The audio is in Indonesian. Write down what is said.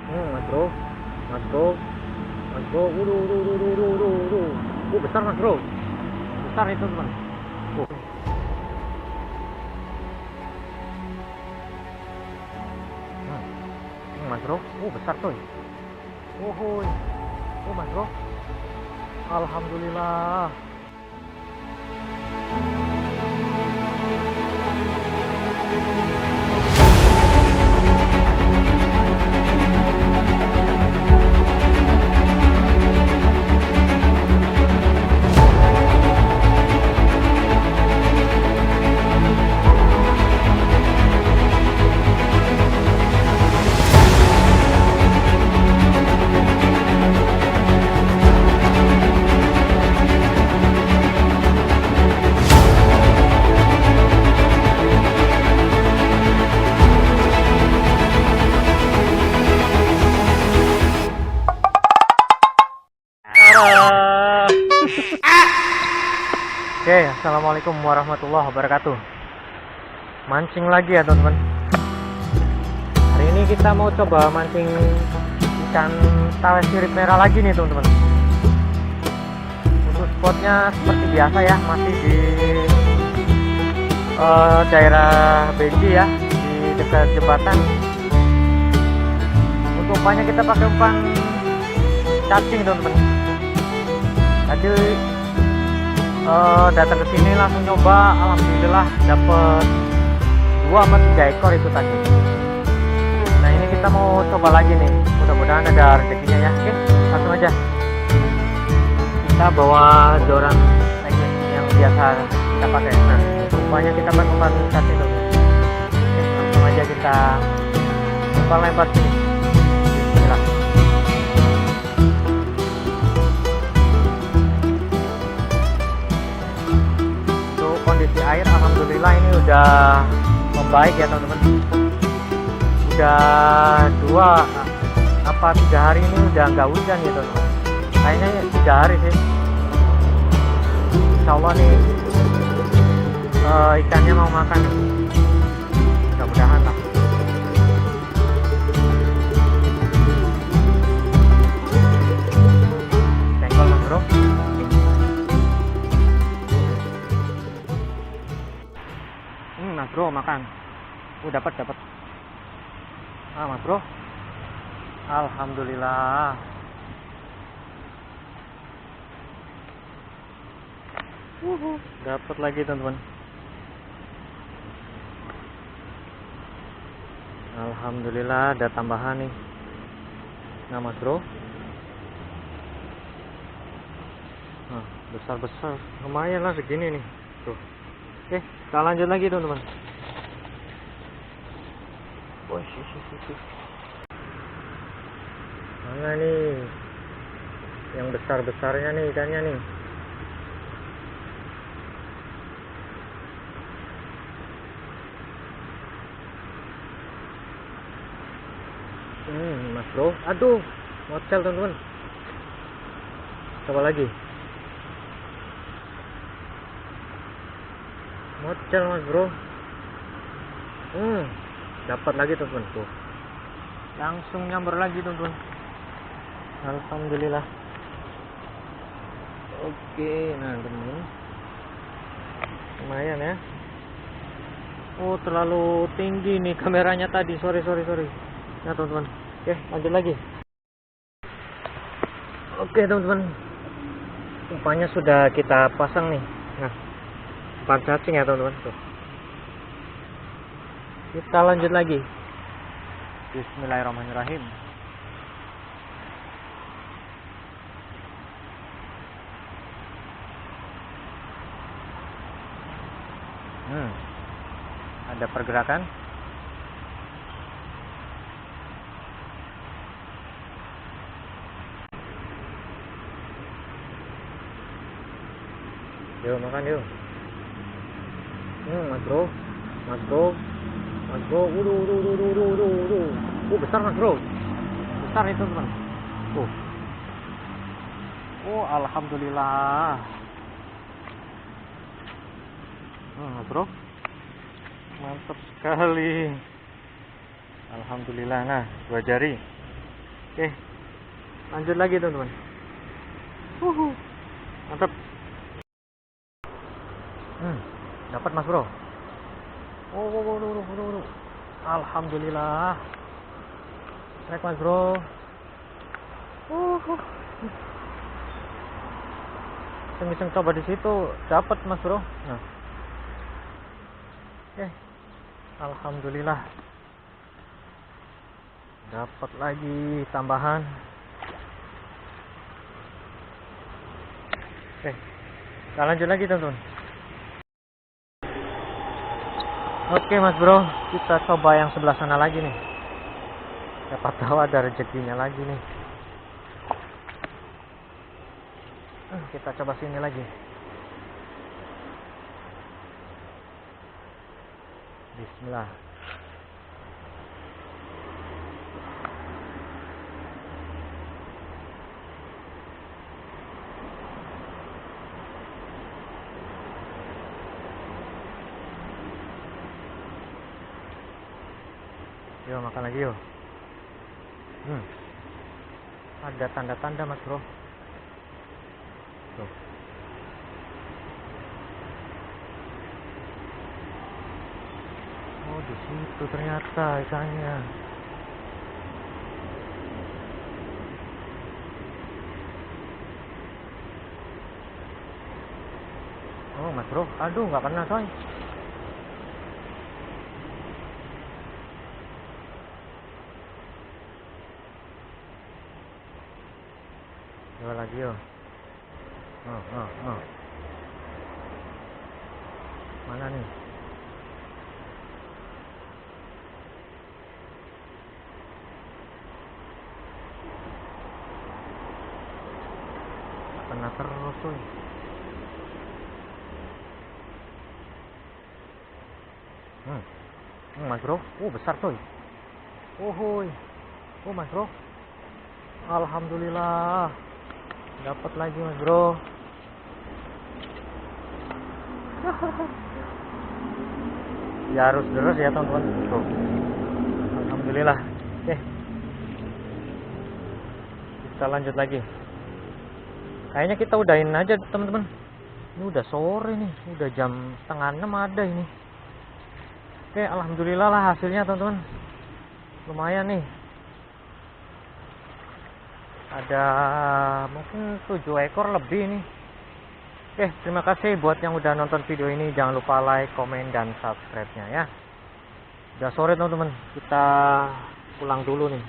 Mas bro, mas bro, mas bro, besar mas bro, besar itu teman. Uh. Mas bro, besar tuh. Mas bro, alhamdulillah. Oke, assalamualaikum warahmatullahi wabarakatuh. Mancing lagi ya teman-teman. Hari ini kita mau coba mancing ikan tawes sirip merah lagi nih teman-teman. Untuk spotnya seperti biasa ya, masih di daerah Benji ya, di dekat jembatan. Untuk umpannya kita pakai umpan cacing teman-teman. Tadi datang ke sini langsung nyoba, alhamdulillah dapet 2 atau 3 ekor itu tadi. Nah ini kita mau coba lagi nih, mudah-mudahan ada rezekinya ya. Oke, langsung aja. Kita bawa joran teknik yang biasa kita pakai. Nah, umpannya kita pakai umpan cacing dulu. Oke, langsung aja kita umpan lempar sini. Bismillah. Kondisi air alhamdulillah ini udah membaik ya teman-teman. Udah 2 apa 3 hari ini udah nggak hujan gitu teman. Kayaknya 3 hari sih. Insya Allah nih ikannya mau makan. Mudah-mudahan lah. Senggol mas bro. Mas bro makan. Dapat. Mas bro. Alhamdulillah. Dapat lagi teman-teman. Alhamdulillah ada tambahan nih. Nah mas bro. Besar-besar. Lumayan lah segini nih. Tuh. Oke, kita lanjut lagi teman-teman. Mana nih yang besar-besarnya nih ikannya nih. Mas bro, aduh ngocel teman-teman. Coba lagi. Ngocel mas bro. Dapat lagi teman-teman tuh. Langsung nyamber lagi teman-teman. Alhamdulillah. Oke, nah teman-teman. Lumayan ya. Terlalu tinggi nih kameranya tadi. Sorry. Nah teman-teman. Oke, lanjut lagi. Oke teman-teman. Umpannya sudah kita pasang nih. Nah, umpan cacing ya teman-teman. Tuh. Kita lanjut lagi. Bismillahirrahmanirrahim. Ada pergerakan. Yuk makan yuk. Mas bro. Besar mas bro. Besar itu teman. Alhamdulillah. Mas bro. Mantap sekali. Alhamdulillah. Nah 2 jari. Oke, lanjut lagi teman-teman. Mantap. Dapat mas bro. Alhamdulillah. Naik mas bro. Iseng-iseng coba di situ dapat mas bro. Nah. Oke. Alhamdulillah. Dapat lagi tambahan. Oke. Kita lanjut lagi teman-teman. Oke mas bro, kita coba yang sebelah sana lagi nih. Siapa tahu ada rezekinya lagi nih. Kita coba sini lagi. Bismillah. Yuk makan lagi yuk. Ada tanda-tanda mas bro. Tuh. Oh di situ ternyata ikannya. Oh mas bro, aduh nggak kena coy. Coba lagi yuk. Mana nih? Kena terus tuh. Mas bro, besar tuh. Mas bro. Alhamdulillah. Dapat lagi mas bro. Ya harus terus ya teman-teman. Alhamdulillah. Oke. Kita lanjut lagi. Kayaknya kita udahin aja teman-teman. Ini udah sore nih, udah jam 5:30 ada ini. Oke, alhamdulillah lah hasilnya teman-teman. Lumayan nih. Ada mungkin 7 ekor lebih nih. Oke, terima kasih buat yang udah nonton video ini. Jangan lupa like, komen, dan subscribe-nya ya. Udah sore teman-teman, kita pulang dulu nih.